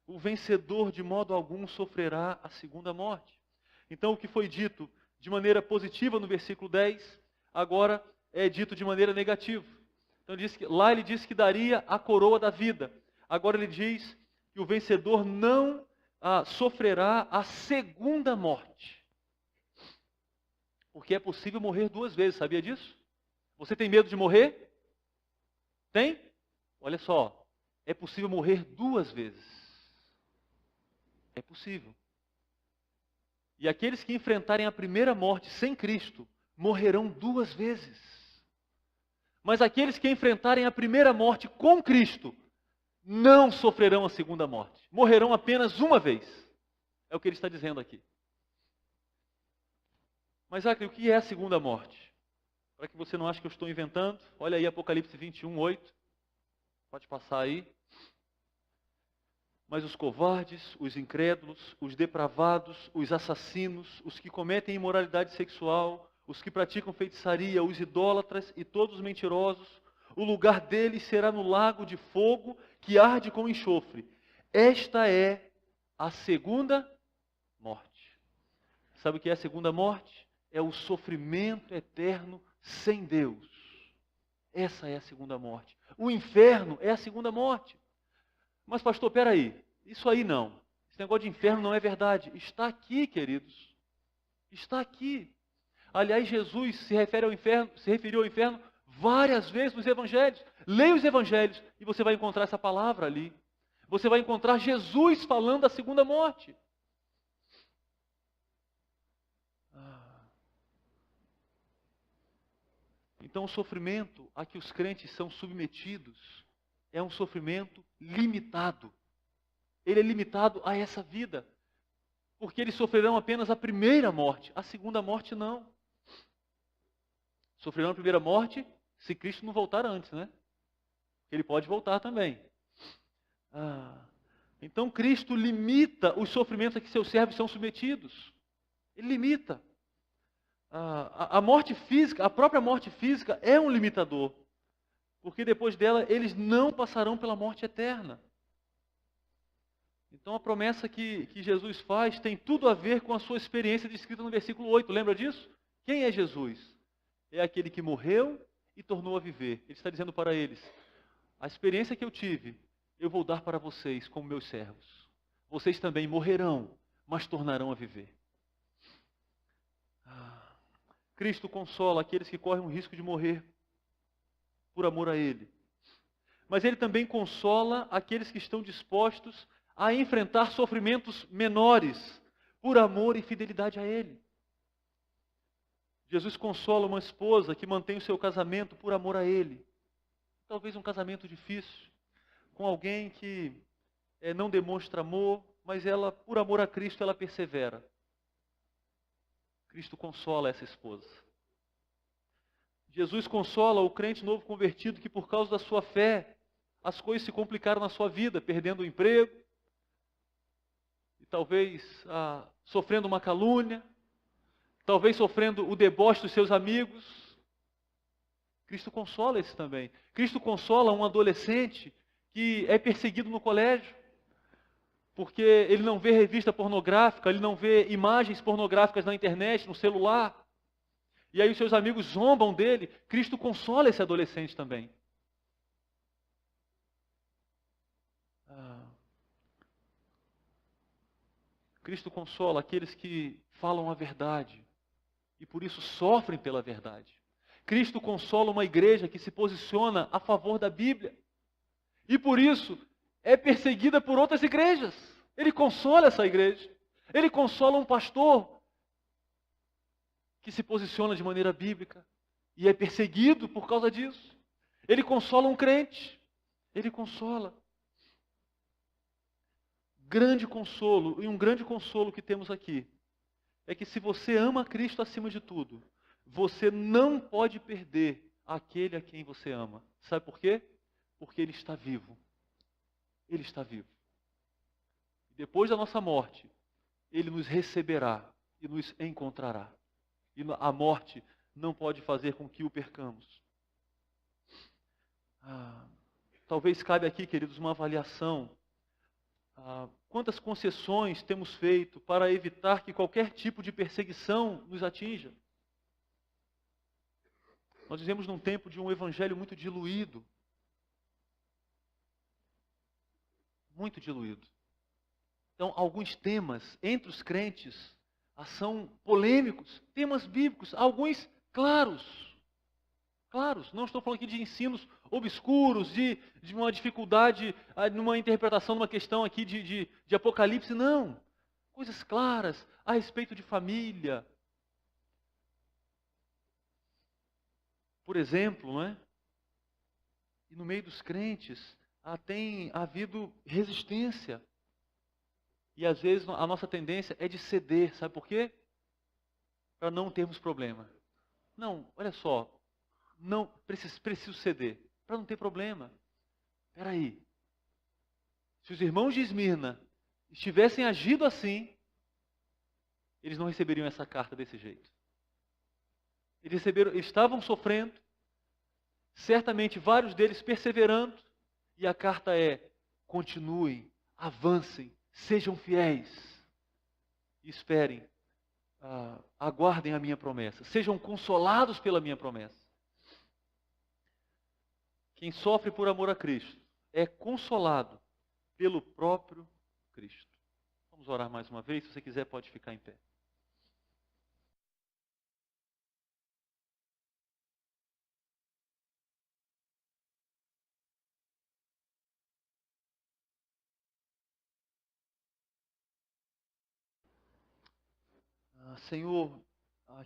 O vencedor de modo algum sofrerá a segunda morte. Então o que foi dito de maneira positiva no versículo 10, agora é dito de maneira negativa. Então lá ele disse que daria a coroa da vida. Agora ele diz que o vencedor não sofrerá a segunda morte. Porque é possível morrer duas vezes, sabia disso? Você tem medo de morrer? Tem? Olha só, é possível morrer duas vezes. É possível. E aqueles que enfrentarem a primeira morte sem Cristo, morrerão duas vezes. Mas aqueles que enfrentarem a primeira morte com Cristo, não sofrerão a segunda morte. Morrerão apenas uma vez. É o que ele está dizendo aqui. Mas, Acre, o que é a segunda morte? Para que você não ache que eu estou inventando, olha aí Apocalipse 21, 8. Pode passar aí. Mas os covardes, os incrédulos, os depravados, os assassinos, os que cometem imoralidade sexual, os que praticam feitiçaria, os idólatras e todos os mentirosos, o lugar deles será no lago de fogo que arde com enxofre. Esta é a segunda morte. Sabe o que é a segunda morte? É o sofrimento eterno sem Deus. Essa é a segunda morte. O inferno é a segunda morte. Mas pastor, peraí, isso aí não. Esse negócio de inferno não é verdade. Está aqui, queridos. Está aqui. Aliás, Jesus se referiu ao inferno várias vezes nos evangelhos. Leia os evangelhos e você vai encontrar essa palavra ali. Você vai encontrar Jesus falando da segunda morte. Então, o sofrimento a que os crentes são submetidos é um sofrimento limitado. Ele é limitado a essa vida. Porque eles sofrerão apenas a primeira morte. A segunda morte não. Sofrerão a primeira morte se Cristo não voltar antes, né? Ele pode voltar também. Então Cristo limita os sofrimentos a que seus servos são submetidos. Ele limita. A morte física, a própria morte física é um limitador. Porque depois dela eles não passarão pela morte eterna. Então a promessa que Jesus faz tem tudo a ver com a sua experiência descrita no versículo 8. Lembra disso? Quem é Jesus? É aquele que morreu e tornou a viver. Ele está dizendo para eles, a experiência que eu tive, eu vou dar para vocês como meus servos. Vocês também morrerão, mas tornarão a viver. Cristo consola aqueles que correm o risco de morrer por amor a Ele. Mas Ele também consola aqueles que estão dispostos a enfrentar sofrimentos menores por amor e fidelidade a Ele. Jesus consola uma esposa que mantém o seu casamento por amor a Ele. Talvez um casamento difícil, com alguém que não demonstra amor, mas ela, por amor a Cristo, ela persevera. Cristo consola essa esposa. Jesus consola o crente novo convertido que por causa da sua fé, as coisas se complicaram na sua vida, perdendo o emprego, e talvez sofrendo uma calúnia, talvez sofrendo o deboche dos seus amigos. Cristo consola esse também. Cristo consola um adolescente que é perseguido no colégio, porque ele não vê revista pornográfica, ele não vê imagens pornográficas na internet, no celular. E aí os seus amigos zombam dele. Cristo consola esse adolescente também. Cristo consola aqueles que falam a verdade e por isso sofrem pela verdade. Cristo consola uma igreja que se posiciona a favor da Bíblia e por isso é perseguida por outras igrejas. Ele consola essa igreja. Ele consola um pastor que se posiciona de maneira bíblica e é perseguido por causa disso. Ele consola um crente. Ele consola. Grande consolo, e um grande consolo que temos aqui, é que se você ama Cristo acima de tudo, você não pode perder aquele a quem você ama. Sabe por quê? Porque Ele está vivo. Ele está vivo. Depois da nossa morte, Ele nos receberá e nos encontrará. E a morte não pode fazer com que o percamos. Talvez cabe aqui, queridos, uma avaliação. Quantas concessões temos feito para evitar que qualquer tipo de perseguição nos atinja? Nós vivemos num tempo de um evangelho muito diluído. Muito diluído. Então, alguns temas entre os crentes são polêmicos, temas bíblicos, alguns claros. Claros, não estou falando aqui de ensinos obscuros, de uma dificuldade numa interpretação, numa questão aqui de Apocalipse, não. Coisas claras a respeito de família. Por exemplo, não é? E no meio dos crentes tem havido resistência. E às vezes a nossa tendência é de ceder, sabe por quê? Para não termos problema. Não, olha só. Não, preciso ceder, para não ter problema. Espera aí. Se os irmãos de Esmirna tivessem agido assim, eles não receberiam essa carta desse jeito. Eles estavam sofrendo, certamente vários deles perseverando, e a carta é: continuem, avancem, sejam fiéis, e esperem, aguardem a minha promessa, sejam consolados pela minha promessa. Quem sofre por amor a Cristo é consolado pelo próprio Cristo. Vamos orar mais uma vez. Se você quiser, pode ficar em pé. Senhor,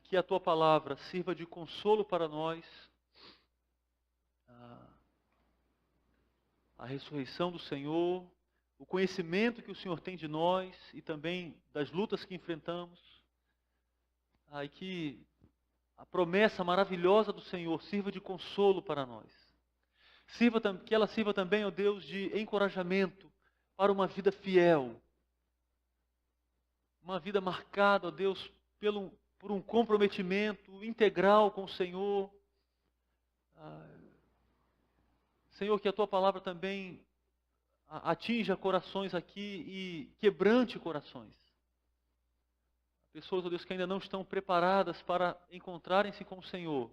que a Tua palavra sirva de consolo para nós. A ressurreição do Senhor, o conhecimento que o Senhor tem de nós e também das lutas que enfrentamos. E que a promessa maravilhosa do Senhor sirva de consolo para nós. Que ela sirva também, ó Deus, de encorajamento para uma vida fiel. Uma vida marcada, ó Deus, por um comprometimento integral com o Senhor. Senhor, que a Tua palavra também atinja corações aqui e quebrante corações. Pessoas, ó Deus, que ainda não estão preparadas para encontrarem-se com o Senhor.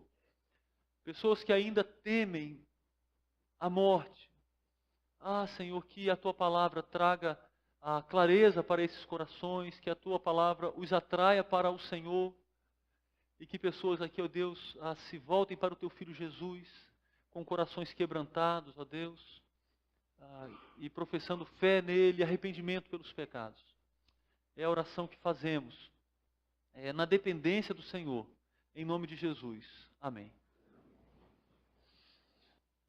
Pessoas que ainda temem a morte. Senhor, que a Tua palavra traga a clareza para esses corações, que a Tua palavra os atraia para o Senhor. E que pessoas aqui, ó Deus, se voltem para o Teu Filho Jesus, com corações quebrantados, ó Deus, e professando fé nele e arrependimento pelos pecados. É a oração que fazemos, na dependência do Senhor, em nome de Jesus. Amém.